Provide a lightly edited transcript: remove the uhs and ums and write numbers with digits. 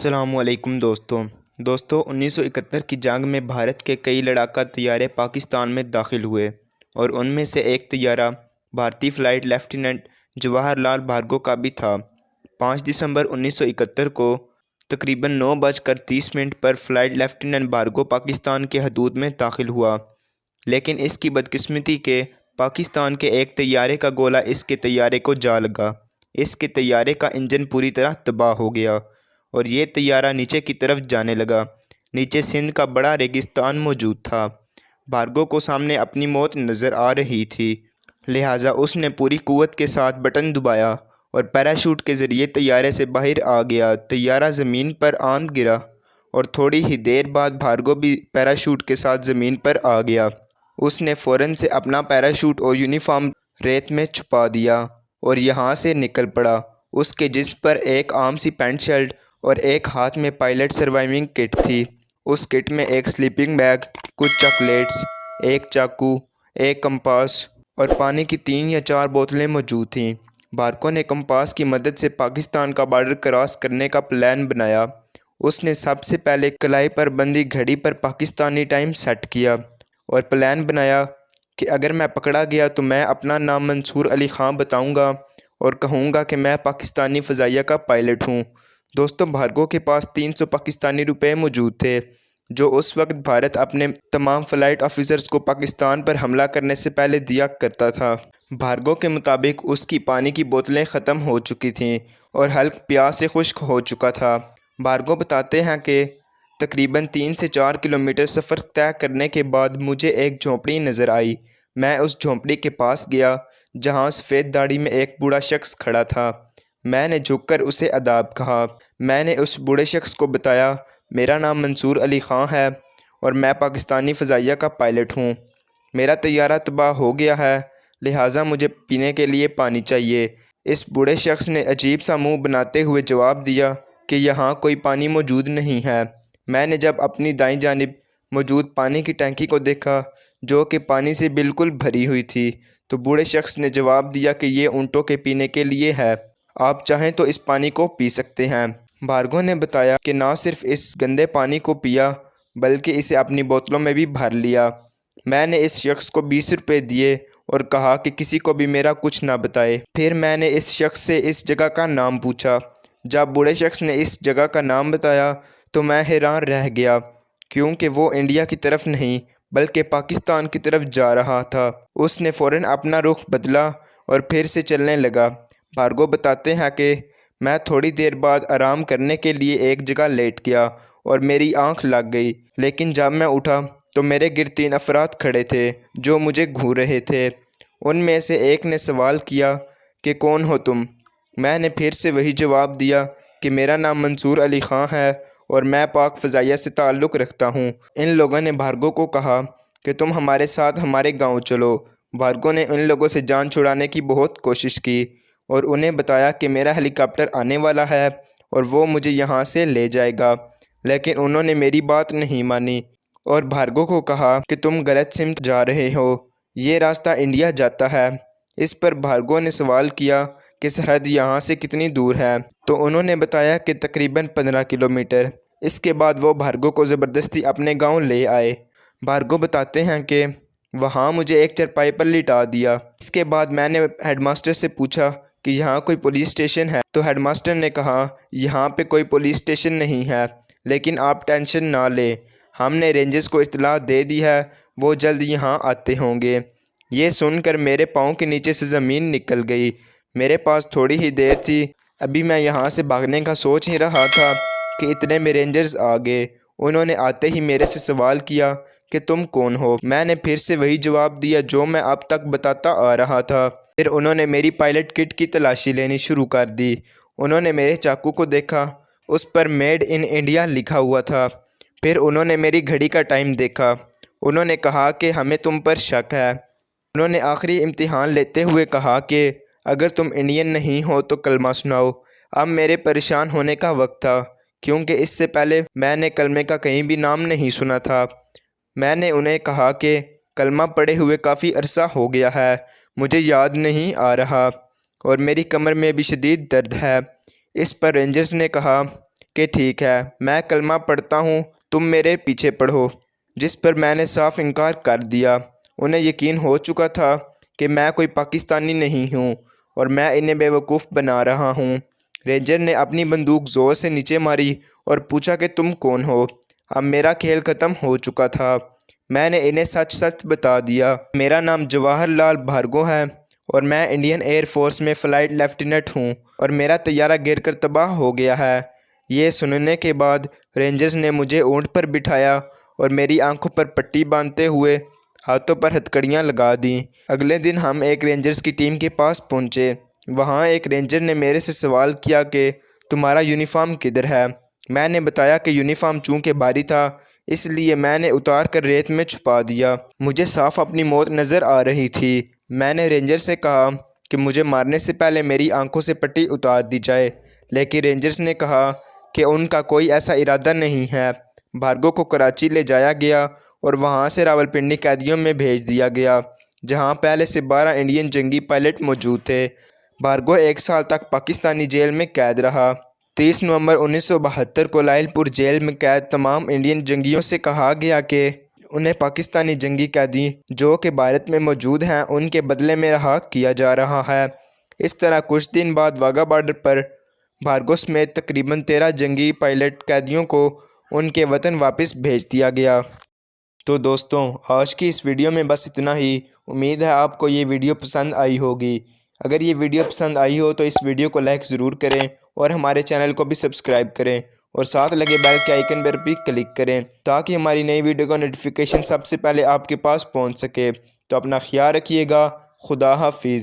السلام علیکم دوستوں 1971 کی جنگ میں بھارت کے کئی لڑاکا طیارے پاکستان میں داخل ہوئے اور ان میں سے ایک طیارہ بھارتی فلائٹ لیفٹیننٹ جواہر لال بھارگو کا بھی تھا۔ 5 دسمبر 1971 کو تقریباً 9:30 پر فلائٹ لیفٹیننٹ بھارگو پاکستان کے حدود میں داخل ہوا، لیکن اس کی بدقسمتی کہ پاکستان کے ایک طیارے کا گولہ اس کے طیارے کو جا لگا۔ اس کے طیارے کا انجن پوری طرح تباہ ہو گیا اور یہ طیارہ نیچے کی طرف جانے لگا۔ نیچے سندھ کا بڑا ریگستان موجود تھا۔ بھارگو کو سامنے اپنی موت نظر آ رہی تھی، لہٰذا اس نے پوری قوت کے ساتھ بٹن دبایا اور پیراشوٹ کے ذریعے طیارے سے باہر آ گیا۔ طیارہ زمین پر آن گرا اور تھوڑی ہی دیر بعد بھارگو بھی پیراشوٹ کے ساتھ زمین پر آ گیا۔ اس نے فوراً سے اپنا پیراشوٹ اور یونیفارم ریت میں چھپا دیا اور یہاں سے نکل پڑا۔ اس کے جسم پر ایک عام سی پینٹ شرٹ اور ایک ہاتھ میں پائلٹ سروائیونگ کٹ تھی۔ اس کٹ میں ایک سلیپنگ بیگ، کچھ چاکلیٹس، ایک چاقو، ایک کمپاس اور پانی کی 3 یا 4 بوتلیں موجود تھیں۔ بھارگو نے کمپاس کی مدد سے پاکستان کا بارڈر کراس کرنے کا پلان بنایا۔ اس نے سب سے پہلے کلائی پر بندھی گھڑی پر پاکستانی ٹائم سیٹ کیا اور پلان بنایا کہ اگر میں پکڑا گیا تو میں اپنا نام منصور علی خان بتاؤں گا اور کہوں گا کہ میں پاکستانی فضائیہ کا پائلٹ ہوں۔ دوستوں، بھارگو کے پاس 300 پاکستانی روپے موجود تھے، جو اس وقت بھارت اپنے تمام فلائٹ آفیسرز کو پاکستان پر حملہ کرنے سے پہلے دیا کرتا تھا۔ بھارگو کے مطابق اس کی پانی کی بوتلیں ختم ہو چکی تھیں اور حلق پیاس سے خشک ہو چکا تھا۔ بھارگو بتاتے ہیں کہ تقریباً 3 سے 4 کلومیٹر سفر طے کرنے کے بعد مجھے ایک جھونپڑی نظر آئی۔ میں اس جھونپڑی کے پاس گیا جہاں سفید داڑھی میں ایک بوڑھا شخص کھڑا تھا۔ میں نے جھک کر اسے آداب کہا۔ میں نے اس بوڑھے شخص کو بتایا، میرا نام منصور علی خان ہے اور میں پاکستانی فضائیہ کا پائلٹ ہوں۔ میرا طیارہ تباہ ہو گیا ہے، لہٰذا مجھے پینے کے لیے پانی چاہیے۔ اس بوڑھے شخص نے عجیب سا منہ بناتے ہوئے جواب دیا کہ یہاں کوئی پانی موجود نہیں ہے۔ میں نے جب اپنی دائیں جانب موجود پانی کی ٹینکی کو دیکھا جو کہ پانی سے بالکل بھری ہوئی تھی تو بوڑھے شخص نے جواب دیا کہ یہ اونٹوں کے پینے کے لیے ہے، آپ چاہیں تو اس پانی کو پی سکتے ہیں۔ بھارگو نے بتایا کہ نہ صرف اس گندے پانی کو پیا بلکہ اسے اپنی بوتلوں میں بھی بھر لیا۔ میں نے اس شخص کو 20 روپے دیے اور کہا کہ کسی کو بھی میرا کچھ نہ بتائے۔ پھر میں نے اس شخص سے اس جگہ کا نام پوچھا۔ جب بوڑھے شخص نے اس جگہ کا نام بتایا تو میں حیران رہ گیا، کیونکہ وہ انڈیا کی طرف نہیں بلکہ پاکستان کی طرف جا رہا تھا۔ اس نے فوراً اپنا رخ بدلا اور پھر سے چلنے لگا۔ بھارگو بتاتے ہیں کہ میں تھوڑی دیر بعد آرام کرنے کے لیے ایک جگہ لیٹ گیا اور میری آنکھ لگ گئی، لیکن جب میں اٹھا تو میرے گرد 3 افراد کھڑے تھے جو مجھے گھور رہے تھے۔ ان میں سے ایک نے سوال کیا کہ کون ہو تم؟ میں نے پھر سے وہی جواب دیا کہ میرا نام منصور علی خان ہے اور میں پاک فضائیہ سے تعلق رکھتا ہوں۔ ان لوگوں نے بھارگو کو کہا کہ تم ہمارے ساتھ ہمارے گاؤں چلو۔ بھارگو نے ان لوگوں سے جان چھڑانے کی بہت کوشش کی اور انہیں بتایا کہ میرا ہیلی کاپٹر آنے والا ہے اور وہ مجھے یہاں سے لے جائے گا، لیکن انہوں نے میری بات نہیں مانی اور بھارگو کو کہا کہ تم غلط سمت جا رہے ہو، یہ راستہ انڈیا جاتا ہے۔ اس پر بھارگو نے سوال کیا کہ سرحد یہاں سے کتنی دور ہے، تو انہوں نے بتایا کہ تقریباً 15 کلومیٹر۔ اس کے بعد وہ بھارگو کو زبردستی اپنے گاؤں لے آئے۔ بھارگو بتاتے ہیں کہ وہاں مجھے ایک چرپائی پر لٹا دیا۔ اس کے بعد میں نے ہیڈ ماسٹر سے پوچھا کہ یہاں کوئی پولیس اسٹیشن ہے، تو ہیڈ ماسٹر نے کہا یہاں پہ کوئی پولیس اسٹیشن نہیں ہے، لیکن آپ ٹینشن نہ لیں، ہم نے رینجرز کو اطلاع دے دی ہے، وہ جلد یہاں آتے ہوں گے۔ یہ سن کر میرے پاؤں کے نیچے سے زمین نکل گئی۔ میرے پاس تھوڑی ہی دیر تھی، ابھی میں یہاں سے بھاگنے کا سوچ ہی رہا تھا کہ اتنے میں رینجرز آ گئے۔ انہوں نے آتے ہی میرے سے سوال کیا کہ تم کون ہو؟ میں نے پھر سے وہی جواب دیا جو میں اب تک بتاتا آ رہا تھا۔ پھر انہوں نے میری پائلٹ کٹ کی تلاشی لینی شروع کر دی۔ انہوں نے میرے چاقو کو دیکھا، اس پر میڈ ان انڈیا لکھا ہوا تھا۔ پھر انہوں نے میری گھڑی کا ٹائم دیکھا۔ انہوں نے کہا کہ ہمیں تم پر شک ہے۔ انہوں نے آخری امتحان لیتے ہوئے کہا کہ اگر تم انڈین نہیں ہو تو کلمہ سناؤ۔ اب میرے پریشان ہونے کا وقت تھا، کیونکہ اس سے پہلے میں نے کلمے کا کہیں بھی نام نہیں سنا تھا۔ میں نے انہیں کہا کہ کلمہ پڑھے ہوئے کافی عرصہ ہو گیا ہے، مجھے یاد نہیں آ رہا اور میری کمر میں بھی شدید درد ہے۔ اس پر رینجرز نے کہا کہ ٹھیک ہے میں کلمہ پڑھتا ہوں، تم میرے پیچھے پڑھو، جس پر میں نے صاف انکار کر دیا۔ انہیں یقین ہو چکا تھا کہ میں کوئی پاکستانی نہیں ہوں اور میں انہیں بیوقوف بنا رہا ہوں۔ رینجر نے اپنی بندوق زور سے نیچے ماری اور پوچھا کہ تم کون ہو؟ اب میرا کھیل ختم ہو چکا تھا۔ میں نے انہیں سچ سچ بتا دیا۔ میرا نام جواہر لال بھارگو ہے اور میں انڈین ایئر فورس میں فلائٹ لیفٹیننٹ ہوں اور میرا طیارہ گر کر تباہ ہو گیا ہے۔ یہ سننے کے بعد رینجرز نے مجھے اونٹ پر بٹھایا اور میری آنکھوں پر پٹی باندھتے ہوئے ہاتھوں پر ہتھکڑیاں لگا دیں۔ اگلے دن ہم ایک رینجرز کی ٹیم کے پاس پہنچے۔ وہاں ایک رینجر نے میرے سے سوال کیا کہ تمہارا یونیفارم کدھر ہے؟ میں نے بتایا کہ یونیفارم چونکہ بھاری تھا اس لیے میں نے اتار کر ریت میں چھپا دیا۔ مجھے صاف اپنی موت نظر آ رہی تھی۔ میں نے رینجر سے کہا کہ مجھے مارنے سے پہلے میری آنکھوں سے پٹی اتار دی جائے، لیکن رینجرز نے کہا کہ ان کا کوئی ایسا ارادہ نہیں ہے۔ بھارگو کو کراچی لے جایا گیا اور وہاں سے راولپنڈی قیدیوں میں بھیج دیا گیا، جہاں پہلے سے 12 انڈین جنگی پائلٹ موجود تھے۔ بھارگو 1 سال تک پاکستانی جیل میں قید رہا۔ 30 نومبر 1972 کو لائل پور جیل میں قید تمام انڈین جنگیوں سے کہا گیا کہ انہیں پاکستانی جنگی قیدی جو کہ بھارت میں موجود ہیں ان کے بدلے میں رہا کیا جا رہا ہے۔ اس طرح کچھ دن بعد واگا بارڈر پر بھارگو سمیت تقریباً 13 جنگی پائلٹ قیدیوں کو ان کے وطن واپس بھیج دیا گیا۔ تو دوستوں آج کی اس ویڈیو میں بس اتنا ہی۔ امید ہے آپ کو یہ ویڈیو پسند آئی ہوگی۔ اگر یہ ویڈیو پسند آئی ہو تو اس ویڈیو کو لائک ضرور کریں اور ہمارے چینل کو بھی سبسکرائب کریں اور ساتھ لگے بیل کے آئیکن پر بھی کلک کریں تاکہ ہماری نئی ویڈیو کا نوٹیفیکیشن سب سے پہلے آپ کے پاس پہنچ سکے۔ تو اپنا خیال رکھیے گا۔ خدا حافظ۔